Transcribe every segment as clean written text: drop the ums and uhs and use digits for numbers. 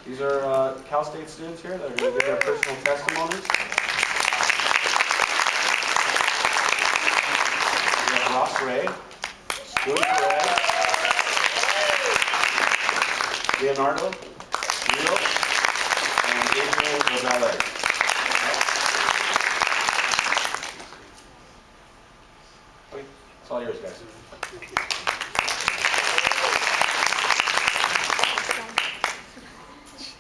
These are Cal State students here that are going to give their personal testimonies. We have Ross Ray, Stuart Perez, Leonardo, Neil, and Adrian Rosales. Okay, it's all yours, guys.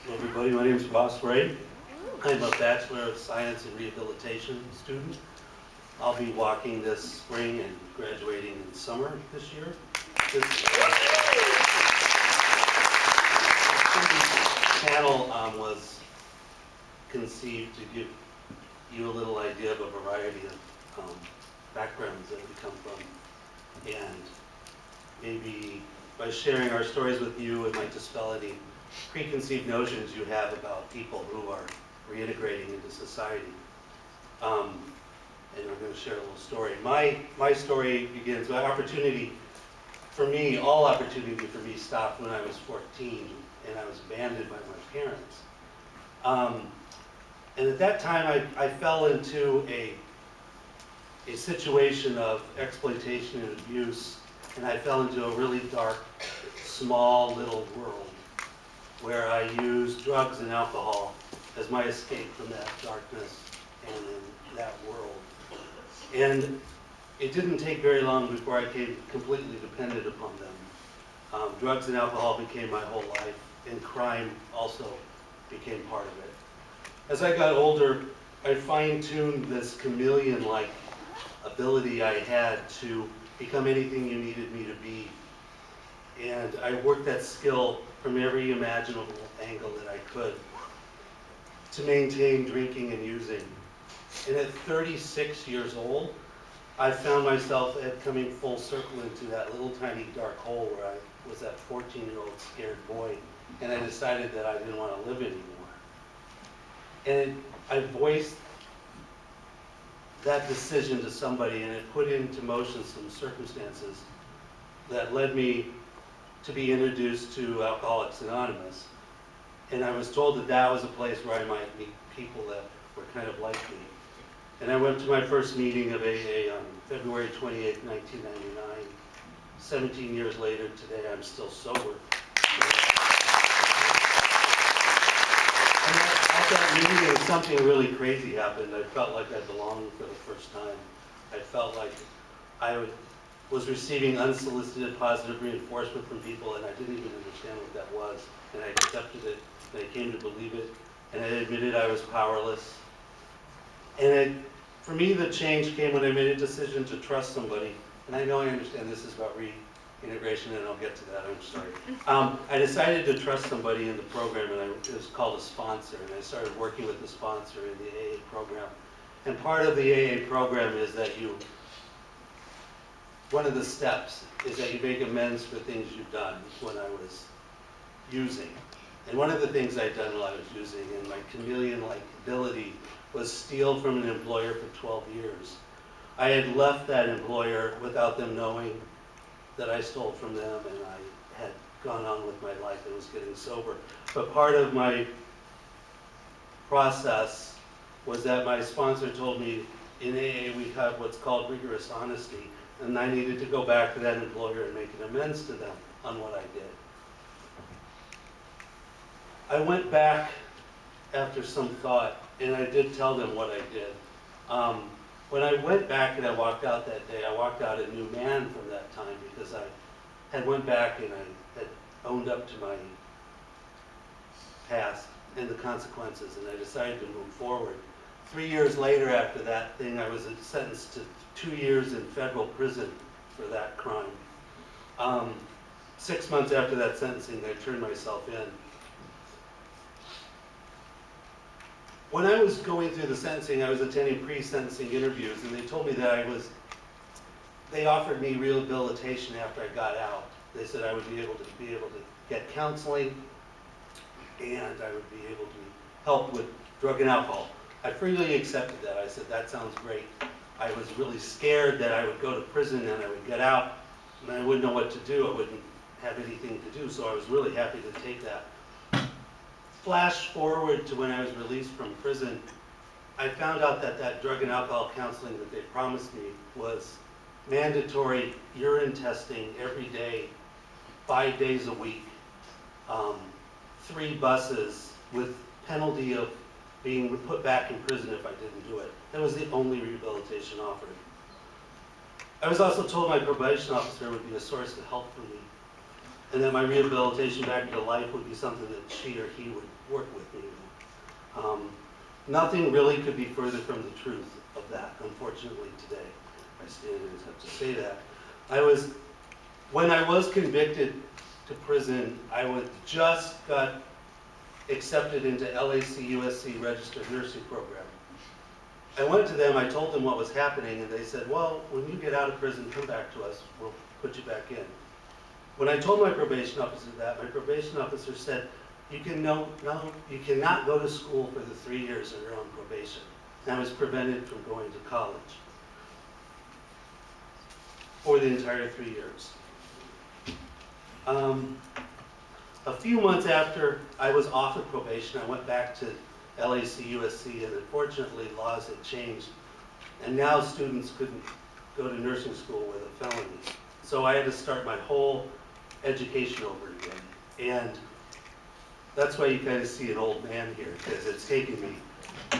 Hello everybody, my name is Ross Ray. I'm a Bachelor of Science in Rehabilitation student. I'll be walking this spring and graduating in summer this year. This panel was conceived to give you a little idea of a variety of backgrounds that we come from. And maybe by sharing our stories with you, it might dispel any preconceived notions you have about people who are reintegrating into society. And I'm going to share a little story. My story begins with opportunity. For me, all opportunity for me stopped when I was 14 and I was abandoned by my parents. And at that time, I fell into a situation of exploitation and abuse, and I fell into a really dark, small little world where I used drugs and alcohol as my escape from that darkness and in that world. And it didn't take very long before I became completely dependent upon them. Drugs and alcohol became my whole life, and crime also became part of it. As I got older, I fine-tuned this chameleon-like ability I had to become anything you needed me to be. And I worked that skill from every imaginable angle that I could to maintain drinking and using. And at 36 years old, I found myself coming full circle into that little tiny dark hole where I was that 14-year-old scared boy, and I decided that I didn't want to live anymore. And I voiced that decision to somebody, and it put into motion some circumstances that led me to be introduced to Alcoholics Anonymous. And I was told that that was a place where I might meet people that were kind of like me. And I went to my first meeting of AA on February 28, 1999. 17 years later, today I'm still sober. And at that meeting, something really crazy happened. I felt like I belonged for the first time. I felt like I was receiving unsolicited positive reinforcement from people, and I didn't even understand what that was. And I accepted it, and I came to believe it, and I admitted I was powerless. And for me, the change came when I made a decision to trust somebody. And I know I understand this is about reintegration, and I'll get to that, I'm sorry. I decided to trust somebody in the program, and it was called a sponsor. And I started working with the sponsor in the AA program. And part of the AA program is that one of the steps is that you make amends for things you've done when I was using. And one of the things I'd done while I was using, and my chameleon-like ability, was steal from an employer for 12 years. I had left that employer without them knowing that I stole from them, and I had gone on with my life and was getting sober. But part of my process was that my sponsor told me, in AA we have what's called rigorous honesty, and I needed to go back to that employer and make an amends to them on what I did. I went back after some thought, and I did tell them what I did. When I went back and I walked out that day, I walked out a new man from that time, because I had went back and I had owned up to my past and the consequences, and I decided to move forward. 3 years later after that thing, I was sentenced to 2 years in federal prison for that crime. 6 months after that sentencing, I turned myself in. When I was going through the sentencing, I was attending pre-sentencing interviews, and they told me that they offered me rehabilitation after I got out. They said I would be able to get counseling, and I would be able to help with drug and alcohol. I freely accepted that. I said, that sounds great. I was really scared that I would go to prison and I would get out, and I wouldn't know what to do. I wouldn't have anything to do, so I was really happy to take that. flash forward to when I was released from prison, I found out that that drug and alcohol counseling that they promised me was mandatory urine testing every day, 5 days a week, 3 buses with penalty of being put back in prison if I didn't do it. That was the only rehabilitation offered. I was also told my probation officer would be a source of help for me, and that my rehabilitation back to life would be something that she or he would work with me on. Nothing really could be further from the truth of that, unfortunately, today. I stand and have to say that. When I was convicted to prison, I was just got accepted into LAC-USC registered nursing program. I went to them, I told them what was happening, and they said, well, when you get out of prison, come back to us, we'll put you back in. When I told my probation officer that, my probation officer said, you cannot go to school for the 3 years that you're on probation. And I was prevented from going to college for the entire 3 years. A few months after I was off of probation, I went back to LAC-USC, and unfortunately laws had changed, and now students couldn't go to nursing school with a felony. So I had to start my whole education over again. And that's why you kind of see an old man here, because it's taken me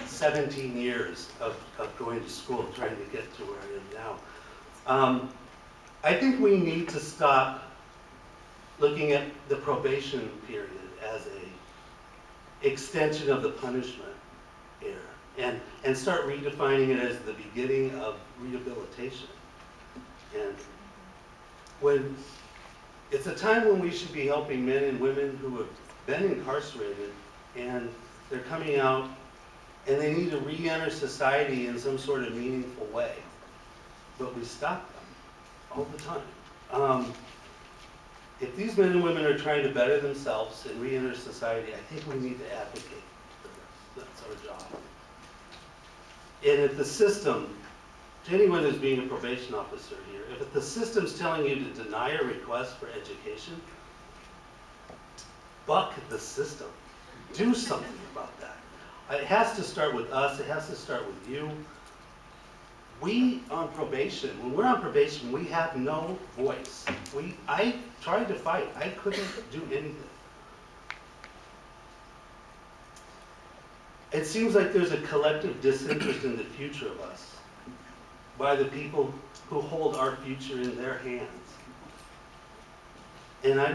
17 years of going to school trying to get to where I am now. I think we need to stop looking at the probation period as a extension of the punishment era, and start redefining it as the beginning of rehabilitation. And when it's a time when we should be helping men and women who have been incarcerated and they're coming out and they need to re-enter society in some sort of meaningful way. But we stop them all the time. If these men and women are trying to better themselves and re-enter society, I think we need to advocate for them. That's our job. And if the system, to anyone who's being a probation officer here, if the system's telling you to deny a request for education, buck the system. Do something about that. It has to start with us. It has to start with you. We on probation, when we're on probation, we have no voice. I tried to fight. I couldn't do anything. It seems like there's a collective disinterest in the future of us by the people who hold our future in their hands. And I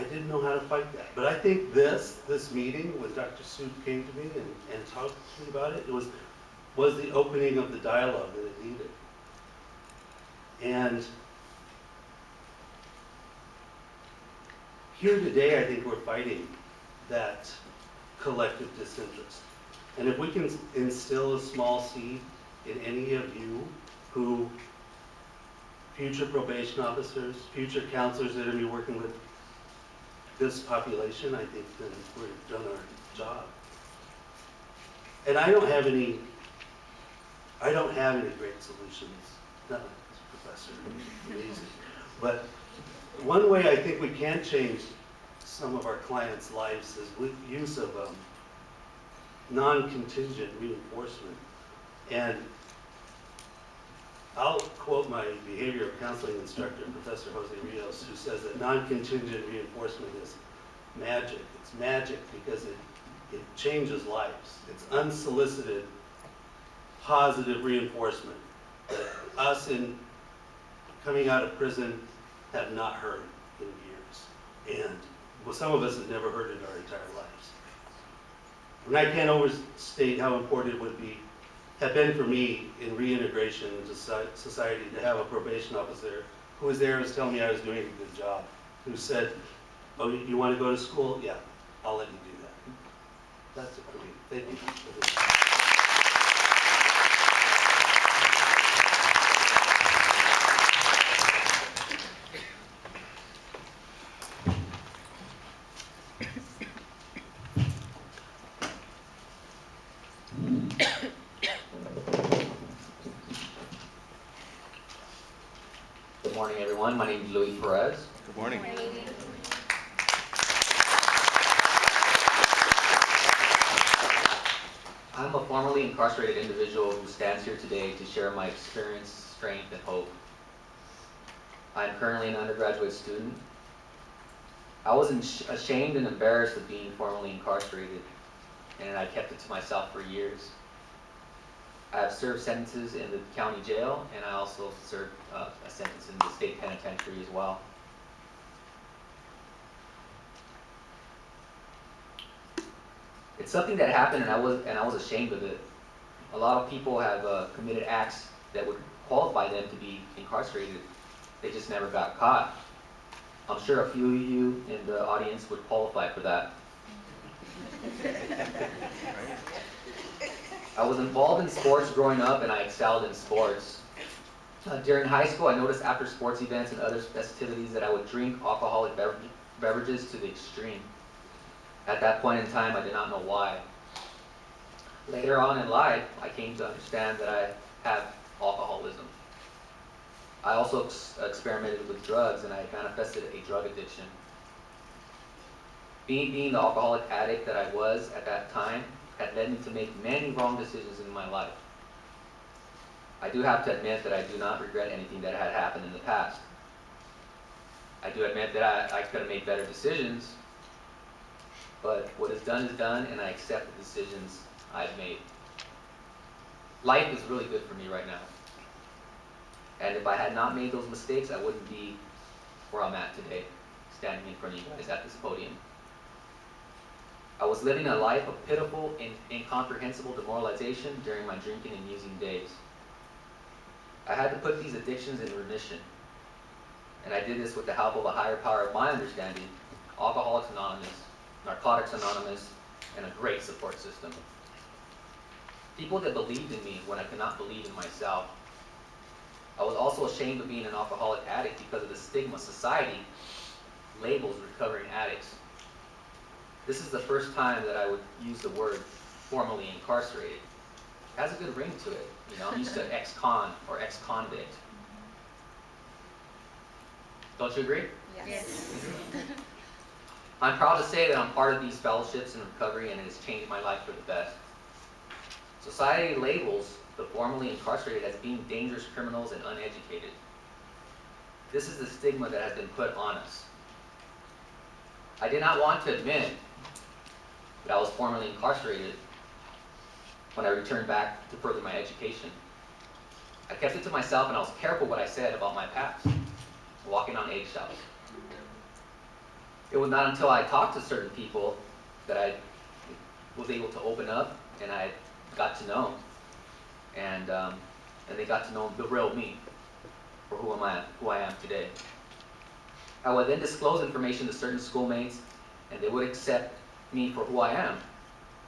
didn't know how to fight that. But I think this meeting, when Dr. Sood came to me and talked to me about it, was the opening of the dialogue that it needed. And here today, I think we're fighting that collective disinterest. And if we can instill a small seed in any of you who, future probation officers, future counselors that are going to be working with this population, I think then we've done our job. And I don't have any great solutions. Not like this professor, amazing. But one way I think we can change some of our clients' lives is with use of non-contingent reinforcement. And I'll quote my behavioral counseling instructor, Professor Jose Rios, who says that non-contingent reinforcement is magic. It's magic because it changes lives. It's unsolicited, positive reinforcement that us in coming out of prison have not heard in years. And well, some of us have never heard it in our entire lives. And I can't overstate how important it would have been for me in reintegration into society to have a probation officer who was there and was telling me I was doing a good job, who said, oh, you want to go to school? Yeah, I'll let you do that. That's it for me. Thank you. Good morning, everyone. My name is Luis Perez. Good morning. I'm a formerly incarcerated individual who stands here today to share my experience, strength, and hope. I'm currently an undergraduate student. I was ashamed and embarrassed of being formerly incarcerated, and I kept it to myself for years. I have served sentences in the county jail, and I also served a sentence in the state penitentiary as well. It's something that happened, and I was ashamed of it. A lot of people have committed acts that would qualify them to be incarcerated. They just never got caught. I'm sure a few of you in the audience would qualify for that. I was involved in sports growing up, and I excelled in sports. During high school, I noticed after sports events and other festivities that I would drink alcoholic beverages to the extreme. At that point in time, I did not know why. Later on in life, I came to understand that I have alcoholism. I also experimented with drugs, and I manifested a drug addiction. Being the alcoholic addict that I was at that time had led me to make many wrong decisions in my life. I do have to admit that I do not regret anything that had happened in the past. I do admit that I could have made better decisions, but what is done, and I accept the decisions I've made. Life is really good for me right now. And if I had not made those mistakes, I wouldn't be where I'm at today, standing in front of you guys at this podium. I was living a life of pitiful and incomprehensible demoralization during my drinking and using days. I had to put these addictions in remission. And I did this with the help of a higher power of my understanding, Alcoholics Anonymous, Narcotics Anonymous, and a great support system. People that believed in me when I could not believe in myself. I was also ashamed of being an alcoholic addict because of the stigma society labels recovering addicts. This is the first time that I would use the word formerly incarcerated. It has a good ring to it. You know, I'm used to ex-con or ex-convict. Don't you agree? Yes. I'm proud to say that I'm part of these fellowships in recovery, and it has changed my life for the best. Society labels the formerly incarcerated as being dangerous criminals and uneducated. This is the stigma that has been put on us. I did not want to admit that I was formerly incarcerated when I returned back to further my education. I kept it to myself, and I was careful what I said about my past, walking on eggshells. It was not until I talked to certain people that I was able to open up, and I got to know, and they got to know the real me, for who I am today. I would then disclose information to certain schoolmates, and they would accept me for who I am.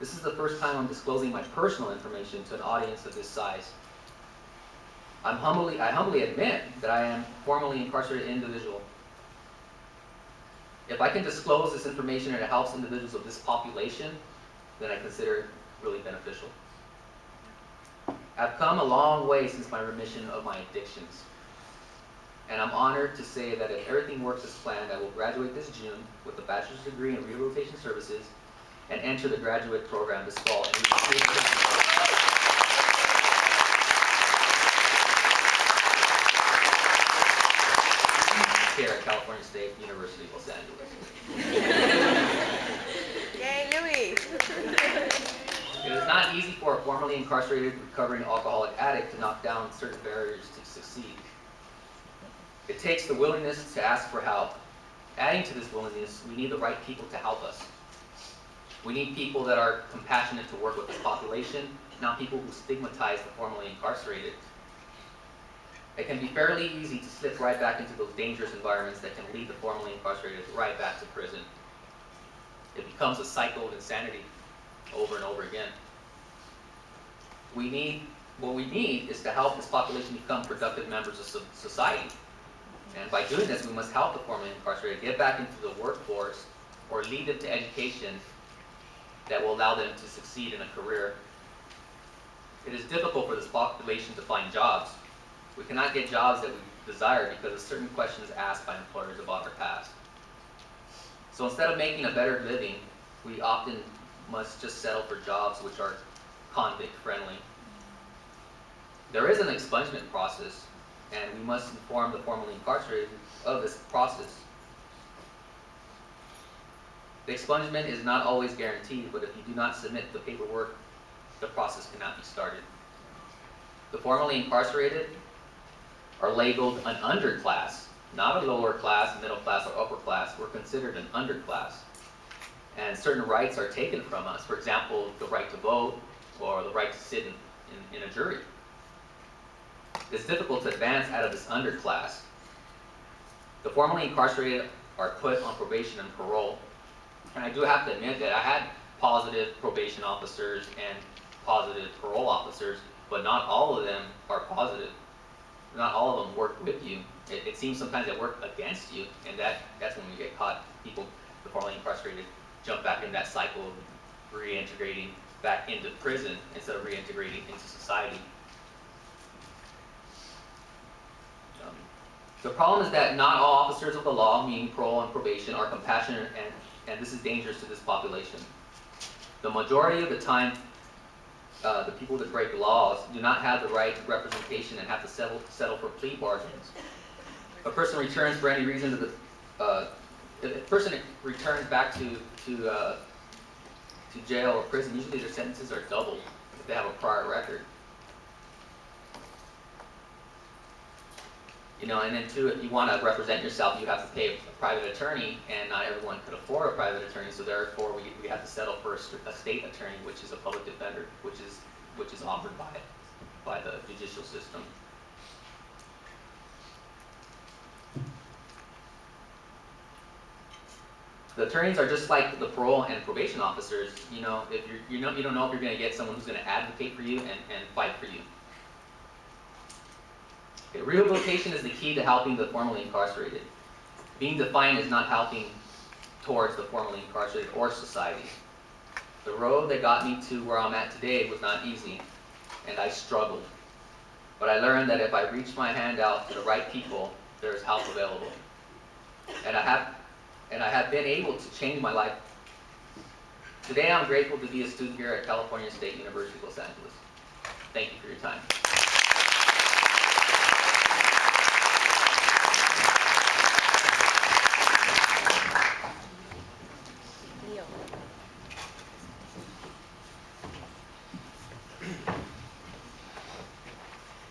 This is the first time I'm disclosing my personal information to an audience of this size. I humbly admit that I am a formerly incarcerated individual. If I can disclose this information and it helps individuals of this population, then I consider it really beneficial. I've come a long way since my remission of my addictions. And I'm honored to say that if everything works as planned, I will graduate this June with a bachelor's degree in rehabilitation services and enter the graduate program this fall. Here at California State University, Los Angeles. Yay, Louis! It is not easy for a formerly incarcerated recovering alcoholic addict to knock down certain barriers to succeed. It takes the willingness to ask for help. Adding to this willingness, we need the right people to help us. We need people that are compassionate to work with this population, not people who stigmatize the formerly incarcerated. It can be fairly easy to slip right back into those dangerous environments that can lead the formerly incarcerated right back to prison. It becomes a cycle of insanity over and over again. What we need is to help this population become productive members of society. And by doing this, we must help the formerly incarcerated get back into the workforce or lead them to education that will allow them to succeed in a career. It is difficult for this population to find jobs. We cannot get jobs that we desire because of certain questions asked by employers about our past. So instead of making a better living, we often must just settle for jobs which are convict friendly. There is an expungement process, and we must inform the formerly incarcerated of this process. The expungement is not always guaranteed, but if you do not submit the paperwork, the process cannot be started. The formerly incarcerated are labeled an underclass, not a lower class, middle class, or upper class. We're considered an underclass. And certain rights are taken from us. For example, the right to vote or the right to sit in a jury. It's difficult to advance out of this underclass. The formerly incarcerated are put on probation and parole. And I do have to admit that I had positive probation officers and positive parole officers, but not all of them are positive. Not all of them work with you. It seems sometimes they work against you, and that's when we get caught. People, the formerly incarcerated, jump back in that cycle of reintegrating back into prison instead of reintegrating into society. The problem is that not all officers of the law, meaning parole and probation, are compassionate, and this is dangerous to this population. The majority of the time, the people that break laws do not have the right representation and have to settle for plea bargains. If a person returns for any reason to if a person returns back to jail or prison, usually their sentences are doubled if they have a prior record. You know, and then too, if you want to represent yourself, you have to pay a private attorney, and not everyone could afford a private attorney, so therefore we have to settle for a state attorney, which is a public defender, which is offered by the judicial system. The attorneys are just like the parole and probation officers. You know, if you don't know if you're going to get someone who's going to advocate for you and fight for you. Okay, rehabilitation is the key to helping the formerly incarcerated. Being defined as not helping towards the formerly incarcerated or society. The road that got me to where I'm at today was not easy, and I struggled. But I learned that if I reach my hand out to the right people, there is help available. And I have been able to change my life. Today I'm grateful to be a student here at California State University, Los Angeles. Thank you for your time.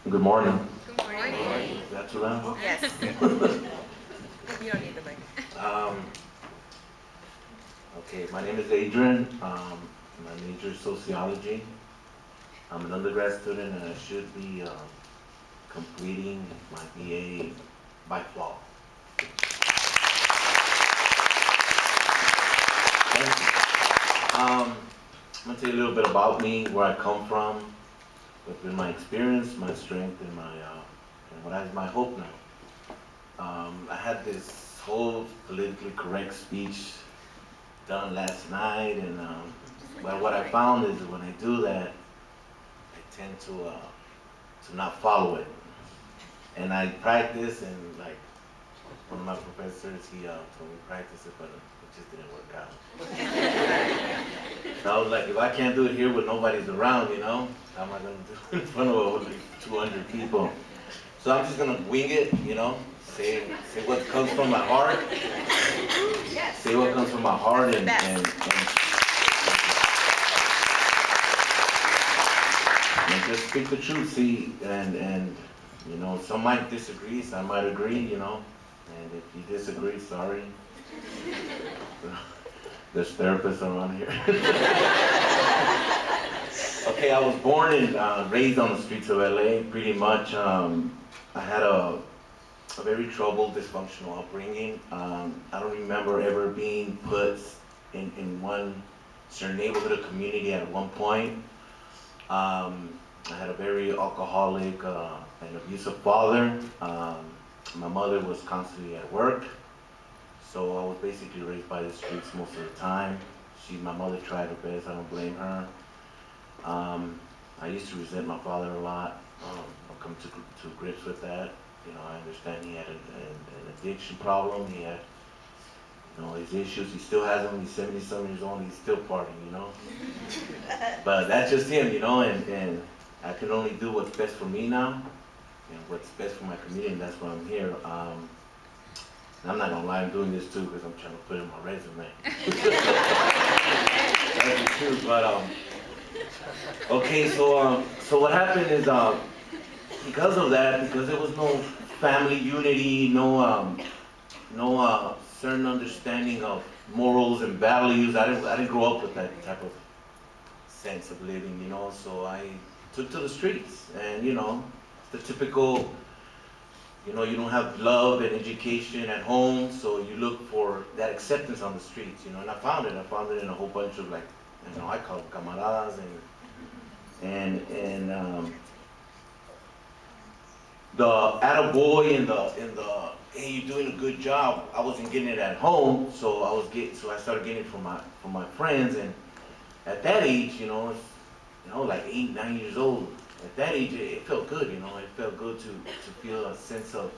Good morning. Good morning. Is that too loud? Yes. You don't need the mic. Okay, my name is Adrian. My major is sociology. I'm an undergrad student and I should be completing my BA by fall. Thank you. I'm going to tell you a little bit about me, where I come from, what's been my experience, my strength, and what is my hope now. I had this whole politically correct speech done last night, and but what I found is that when I do that, I tend to not follow it. And I practice, and like one of my professors, he told me practice it, but it just didn't work out. So I was like, if I can't do it here when nobody's around, you know, how am I going to do it in front of like 200 people? So I'm just going to wing it, you know, say what comes from my heart. Yes. Say what comes from my heart and just speak the truth. See, and you know, some might disagree, some might agree, you know, and if you disagree, sorry. There's therapists around here. Okay, I was born and raised on the streets of LA, pretty much. I had a very troubled, dysfunctional upbringing. I don't remember ever being put in one certain neighborhood or community at one point. I had a very alcoholic and abusive father. My mother was constantly at work, so I was basically raised by the streets most of the time. My mother tried her best, I don't blame her. I used to resent my father a lot. I've come to grips with that. You know, I understand he had an addiction problem. He You know, his issues, he still has them, he's 70-some years old, he's still partying, you know? But that's just him, you know, and I can only do what's best for me now, and what's best for my community, and that's why I'm here. And I'm not gonna lie, I'm doing this too, because I'm trying to put it in my resume. That's the truth, but, okay, so what happened is, because of that, because there was no family unity, no certain understanding of morals and values. I didn't grow up with that type of sense of living, you know. So I took to the streets, and you know, the typical, you know, you don't have love and education at home, so you look for that acceptance on the streets, you know. And I found it. I found it in a whole bunch of, like, you know, I call them camaradas and the attaboy and the hey, you're doing a good job. I wasn't getting it at home, so I started getting it from my friends. And at that age, you know, like 8, 9 years old. At that age, it felt good, you know. It felt good to feel a sense of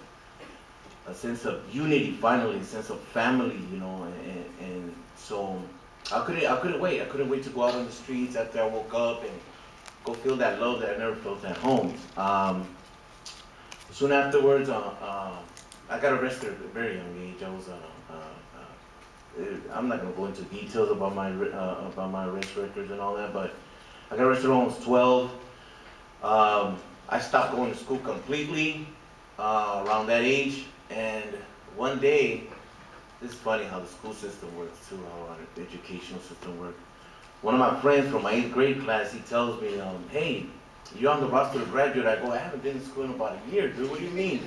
unity, finally, a sense of family, you know. And so I couldn't wait. I couldn't wait to go out on the streets after I woke up and go feel that love that I never felt at home. Soon afterwards, I got arrested at a very young age. I was, I'm not gonna go into details about my arrest records and all that, but I got arrested when I was 12. I stopped going to school completely around that age, and one day, it's funny how the school system works too, how our educational system works. One of my friends from my 8th grade class, he tells me, hey, you're on the roster to graduate. I go, I haven't been in school in about a year, dude, what do you mean?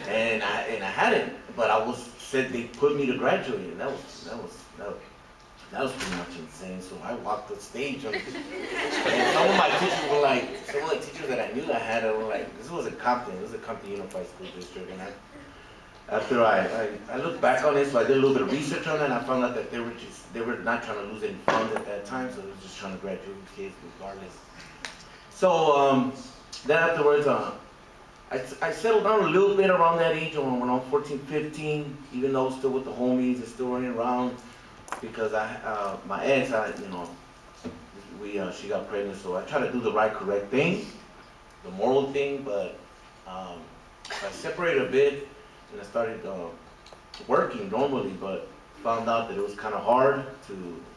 And I hadn't, but said they put me to graduate, and that was pretty much insane. So I walked the stage, and some of my teachers were like, some of the teachers that I knew I had, were like, this was a Compton Unified School District, and after I looked back on it, so I did a little bit of research on it, and I found out that they were not trying to lose any funds at that time, so they were just trying to graduate kids regardless. So then afterwards, I settled down a little bit around that age when I was 14, 15, even though still with the homies and still running around, because my ex, you know, she got pregnant, so I tried to do the right, correct thing, the moral thing, but I separated a bit and I started working normally, but found out that it was kind of hard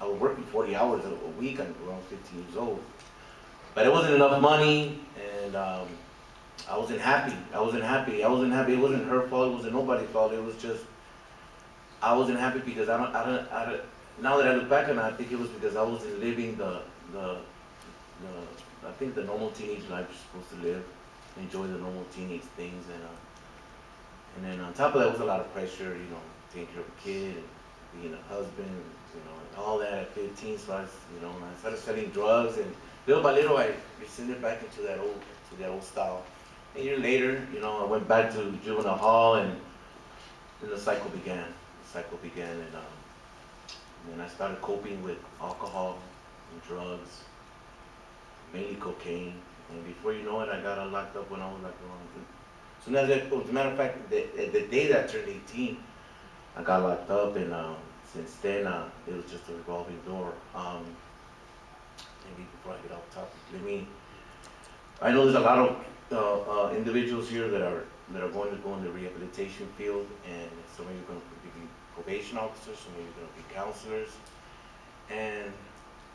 I was working 40 hours a week. I'm around 15 years old. But it wasn't enough money, and I wasn't happy. It wasn't her fault. It wasn't nobody's fault. It was just I wasn't happy because I don't. Now that I look back on it, I think it was because I wasn't living I think the normal teenage life you're supposed to live, enjoy the normal teenage things, and then on top of that was a lot of pressure. You know, taking care of a kid and being a husband, you know, and all that at 15. So I started selling drugs, and little by little, I rescinded back into that old style. A year later, you know, I went back to juvenile hall, and then the cycle began. And then I started coping with alcohol and drugs, mainly cocaine. And before you know it, I got locked up when I was like around. So now, as a matter of fact, the day that I turned 18, I got locked up, and since then, it was just a revolving door. Maybe before I get off topic, I know there's a lot of individuals here that are going to go in the rehabilitation field, and some of you are going to be probation officers, some of you are going to be counselors. And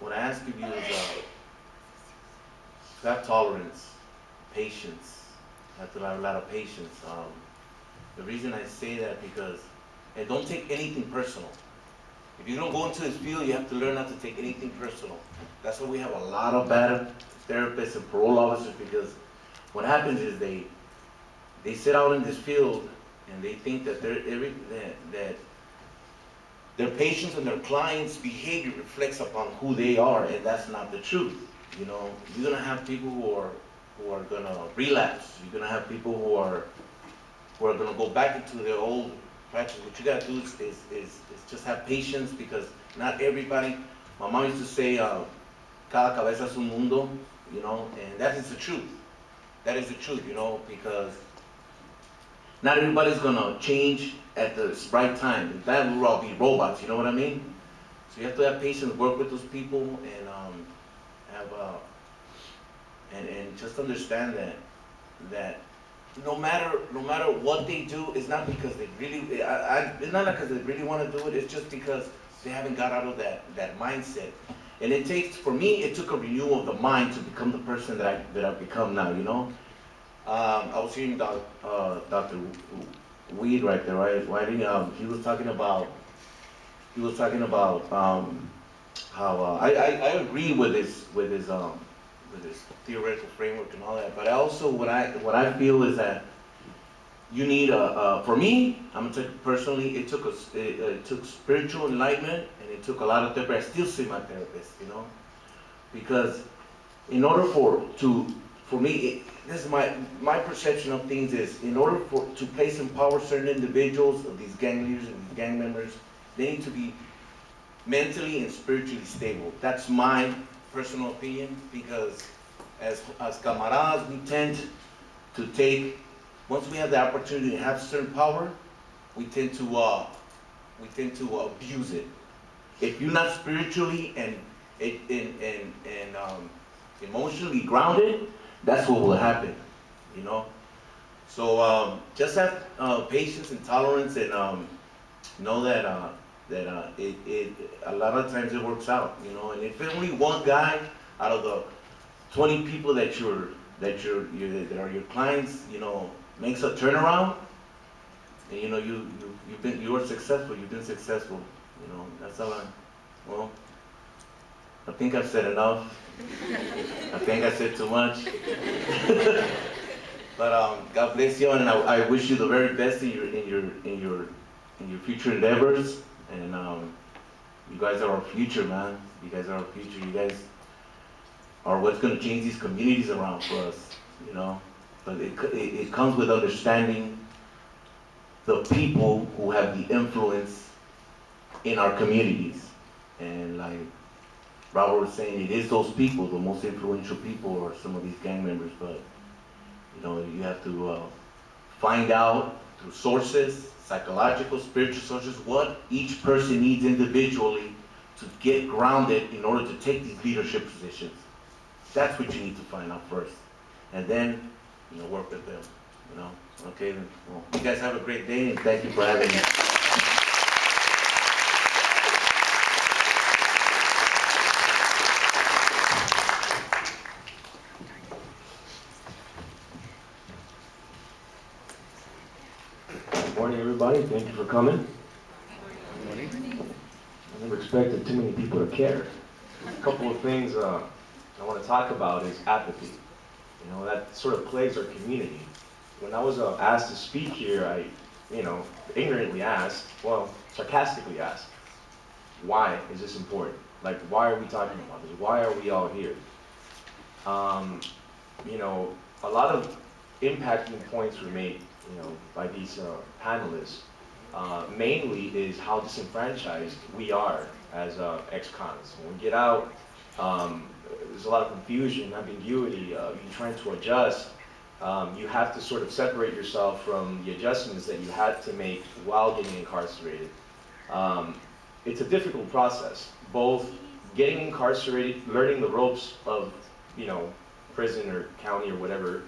what I ask of you is to have tolerance, patience. You have to have a lot of patience. The reason I say that because, and don't take anything personal. If you don't go into this field, you have to learn not to take anything personal. That's why we have a lot of bad therapists and parole officers, because what happens is they sit out in this field and they think that that their patients and their clients' behavior reflects upon who they are, and that's not the truth. You know, you're gonna have people who are gonna relapse. You're gonna have people who are gonna go back into their old practice. What you gotta do is just have patience, because not everybody. My mom used to say, "Cada cabeza es un mundo," you know, and that is the truth. That is the truth, you know, because not everybody's gonna change at the right time. That will all be robots, you know what I mean? So you have to have patience, work with those people, and have and just understand that no matter what they do, it's not because they really it's not because they really want to do it. It's just because they haven't got out of that mindset. And it takes, for me, it took a renewal of the mind to become the person that I've become now. You know, I was hearing Dr. Weed right there, right? Writing, he was talking about how I agree with his theoretical framework and all that. But also what I feel is that you need for me, I'm gonna take it personally, it took spiritual enlightenment, and it took a lot of therapy. I still see my therapist, you know, because in order for me, this is my perception of things is, in order to place and empower certain individuals, of these gang leaders and these gang members, they need to be mentally and spiritually stable. That's my personal opinion, because as camaradas, we tend to take, once we have the opportunity to have certain power, we tend to abuse it. If you're not spiritually and emotionally grounded, that's what will happen, you know. So just have patience and tolerance, and know that it a lot of times it works out, you know. And if only one guy out of the 20 people that are your clients, you know, makes a turnaround, and you know you are successful. You've been successful, you know. That's all well, I think I've said enough. I think I said too much. But God bless you, and I wish you the very best in your future endeavors. And you guys are our future, man. You guys are our future. You guys are what's going to change these communities around for us, you know. But it comes with understanding the people who have the influence in our communities. And like Robert was saying, it is those people, the most influential people are some of these gang members. But you know, you have to find out through sources, psychological, spiritual sources, what each person needs individually to get grounded in order to take these leadership positions. That's what you need to find out first, and then, you know, work with them, you know. Okay, then, well, you guys have a great day, and thank you for having me. Good morning, everybody. Thank you for coming. I never expected too many people to care. A couple of things I want to talk about is apathy. You know, that sort of plagues our community. When I was asked to speak here, I, you know, ignorantly asked, well, sarcastically asked, why is this important? Like, why are we talking about this? Why are we all here? You know, a lot of impacting points were made, you know, by these panelists. Mainly is how disenfranchised we are as ex-cons. When we get out, there's a lot of confusion, ambiguity, you're trying to adjust. You have to sort of separate yourself from the adjustments that you had to make while getting incarcerated. It's a difficult process, both getting incarcerated, learning the ropes of, you know, prison or county or whatever,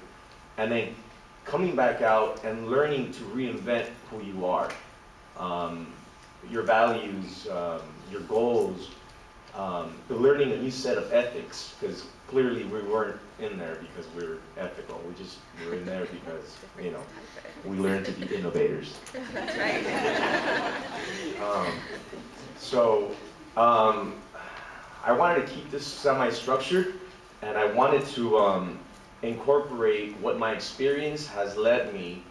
and then coming back out and learning to reinvent who you are. Your values, your goals, learning a new set of ethics, because clearly we weren't in there because we were ethical. We were in there because, you know, we learned to be innovators. That's right. I wanted to keep this semi-structured, and I wanted to incorporate what my experience has led me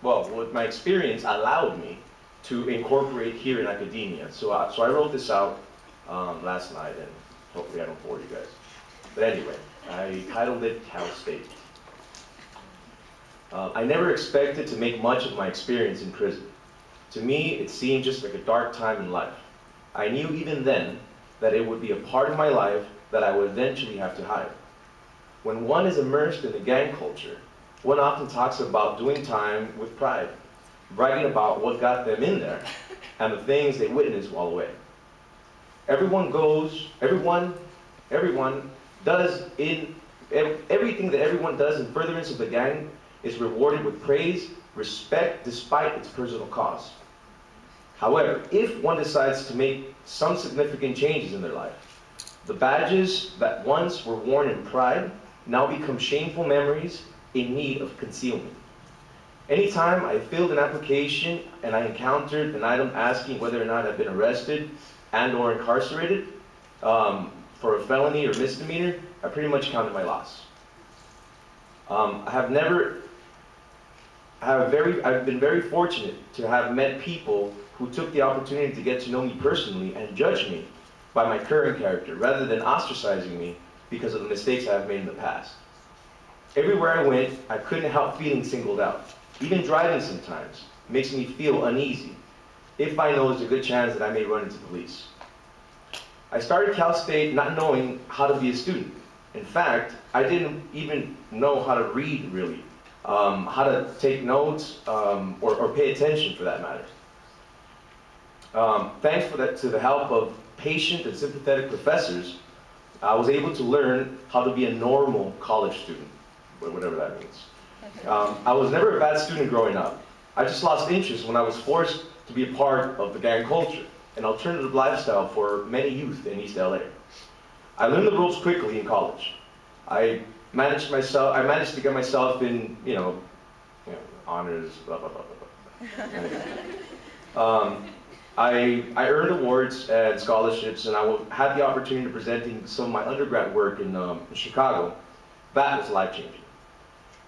what my experience allowed me to incorporate here in academia. So I wrote this out last night, and hopefully I don't bore you guys. But anyway, I titled it Cal State. I never expected to make much of my experience in prison. To me, it seemed just like a dark time in life. I knew even then that it would be a part of my life that I would eventually have to hide. When one is immersed in the gang culture, one often talks about doing time with pride, bragging about what got them in there and the things they witnessed while away. Everyone does everything that everyone does in furtherance of the gang is rewarded with praise, respect, despite its personal cost. However, if one decides to make some significant changes in their life, the badges that once were worn in pride now become shameful memories in need of concealment. Anytime I filled an application and I encountered an item asking whether or not I've been arrested and or incarcerated for a felony or misdemeanor, I pretty much counted my loss. I've been very fortunate to have met people who took the opportunity to get to know me personally and judge me by my current character, rather than ostracizing me because of the mistakes I've made in the past. Everywhere I went, I couldn't help feeling singled out. Even driving sometimes makes me feel uneasy, if I know there's a good chance that I may run into police. I started Cal State not knowing how to be a student. In fact, I didn't even know how to read, really, how to take notes, or pay attention, for that matter. Thanks to the help of patient and sympathetic professors, I was able to learn how to be a normal college student, whatever that means. I was never a bad student growing up. I just lost interest when I was forced to be a part of the gang culture, an alternative lifestyle for many youth in East LA. I learned the ropes quickly in college. I managed to get myself in, honors, blah, blah, blah, blah, blah. I earned awards and scholarships, and I had the opportunity of presenting some of my undergrad work in Chicago. That was life-changing.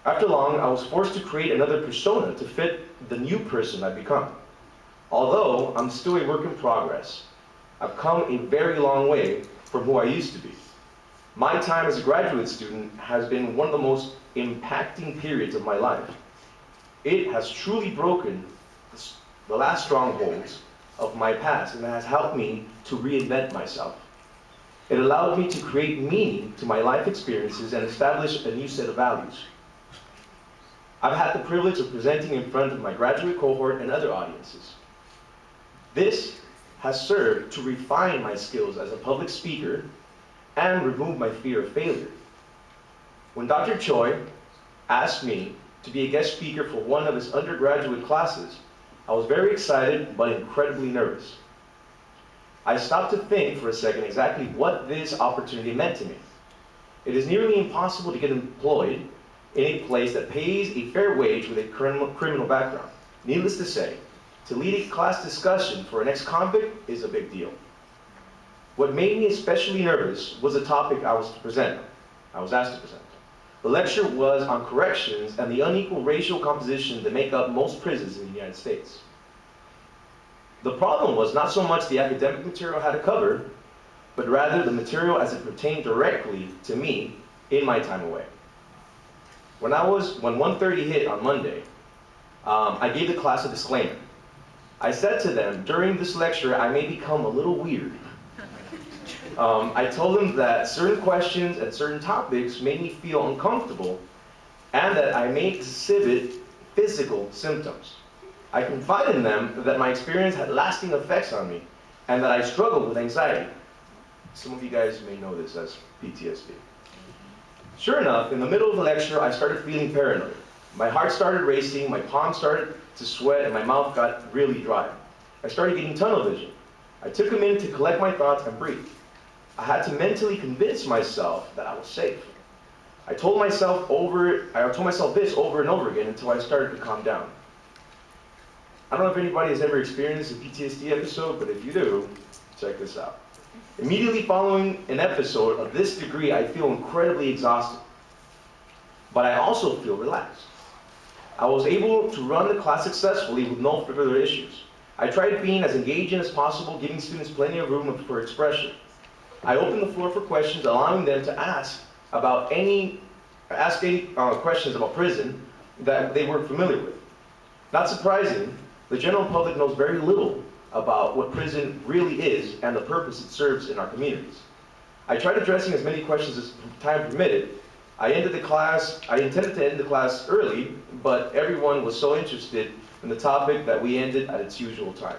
After long, I was forced to create another persona to fit the new person I've become. Although I'm still a work in progress, I've come a very long way from who I used to be. My time as a graduate student has been one of the most impacting periods of my life. It has truly broken the last strongholds of my past, and it has helped me to reinvent myself. It allowed me to create meaning to my life experiences and establish a new set of values. I've had the privilege of presenting in front of my graduate cohort and other audiences. This has served to refine my skills as a public speaker and remove my fear of failure. When Dr. Choi asked me to be a guest speaker for one of his undergraduate classes, I was very excited but incredibly nervous. I stopped to think for a second exactly what this opportunity meant to me. It is nearly impossible to get employed in a place that pays a fair wage with a criminal background. Needless to say, to lead a class discussion for an ex-convict is a big deal. What made me especially nervous was the topic I was asked to present. The lecture was on corrections and the unequal racial composition that make up most prisons in the United States. The problem was not so much the academic material I had to cover, but rather the material as it pertained directly to me in my time away. When 1:30 hit on Monday, I gave the class a disclaimer. I said to them, during this lecture, I may become a little weird. I told them that certain questions and certain topics made me feel uncomfortable and that I may exhibit physical symptoms. I confided in them that my experience had lasting effects on me and that I struggled with anxiety. Some of you guys may know this as PTSD. Sure enough, in the middle of the lecture, I started feeling paranoid. My heart started racing, my palms started to sweat, and my mouth got really dry. I started getting tunnel vision. I took a minute to collect my thoughts and breathe. I had to mentally convince myself that I was safe. I told myself this over and over again until I started to calm down. I don't know if anybody has ever experienced a PTSD episode, but if you do, check this out. Immediately following an episode of this degree, I feel incredibly exhausted, but I also feel relaxed. I was able to run the class successfully with no further issues. I tried being as engaging as possible, giving students plenty of room for expression. I opened the floor for questions, allowing them to ask any questions about prison that they weren't familiar with. Not surprising, the general public knows very little about what prison really is and the purpose it serves in our communities. I tried addressing as many questions as time permitted, I intended to end the class early, but everyone was so interested in the topic that we ended at its usual time.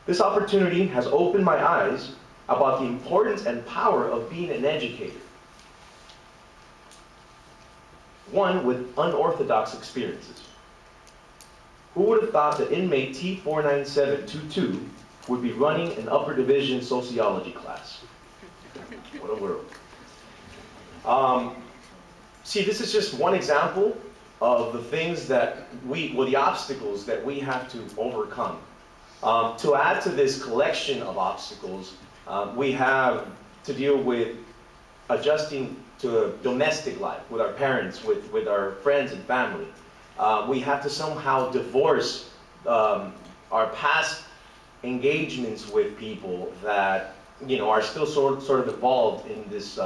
This opportunity has opened my eyes about the importance and power of being an educator. One with unorthodox experiences. Who would have thought that inmate T49722 would be running an upper division sociology class? What a world. See, this is just one example of the things that the obstacles that we have to overcome. To add to this collection of obstacles, we have to deal with adjusting to domestic life, with our parents, with our friends and family. We have to somehow divorce our past engagements with people that are still sort of involved in this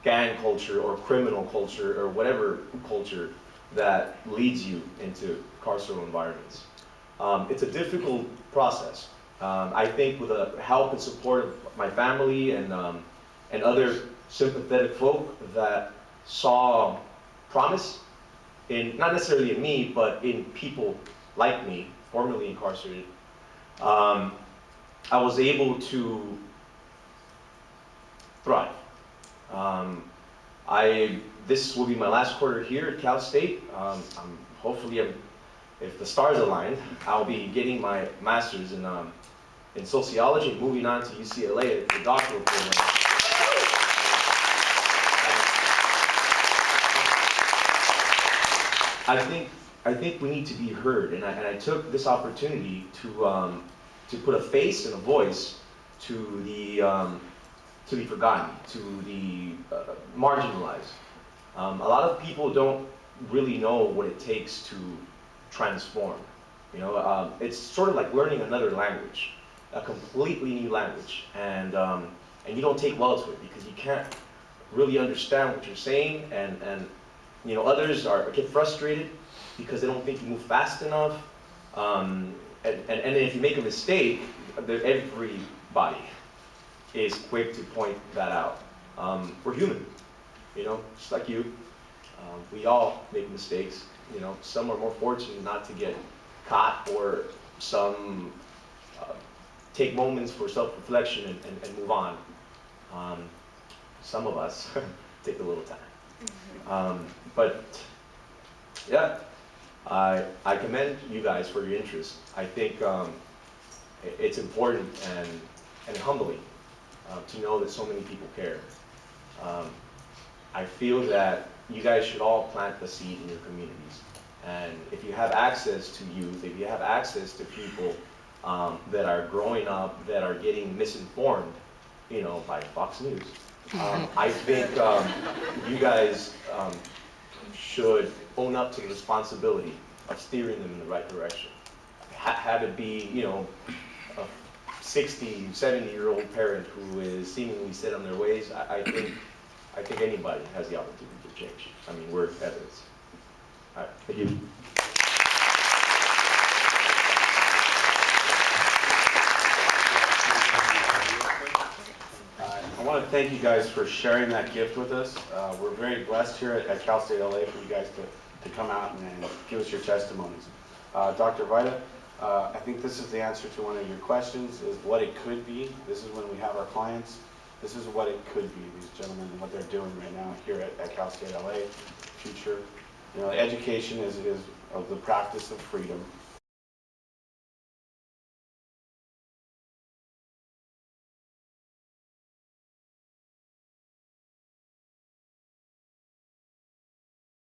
gang culture or criminal culture or whatever culture that leads you into carceral environments. It's a difficult process. I think with the help and support of my family and other sympathetic folk that saw promise in, not necessarily in me, but in people like me, formerly incarcerated, I was able to thrive. This will be my last quarter here at Cal State. Hopefully, if the stars align, I'll be getting my master's in sociology and moving on to UCLA at the doctoral program. I think we need to be heard, and I took this opportunity to put a face and a voice to the forgotten, to the marginalized. A lot of people don't really know what it takes to transform. It's sort of like learning another language, a completely new language, and you don't take well to it because you can't really understand what you're saying, and others get frustrated because they don't think you move fast enough, and if you make a mistake, everybody is quick to point that out. We're human, just like you. We all make mistakes. Some are more fortunate not to get caught, or some take moments for self-reflection and move on. Some of us take a little time. But yeah, I commend you guys for your interest. I think it's important and humbling to know that so many people care. I feel that you guys should all plant the seed in your communities. And if you have access to youth, if you have access to people that are growing up, that are getting misinformed, by Fox News, I think you guys should own up to the responsibility of steering them in the right direction. Have it be, a 60, 70-year-old parent who is seemingly set on their ways. I think anybody has the opportunity to change. I mean, we're evidence. All right, thank you. I want to thank you guys for sharing that gift with us. We're very blessed here at Cal State LA for you guys to come out and give us your testimonies. Dr. Vita, I think this is the answer to one of your questions, is what it could be. This is when we have our clients. This is what it could be, these gentlemen, and what they're doing right now here at Cal State LA. Future, education is of the practice of freedom.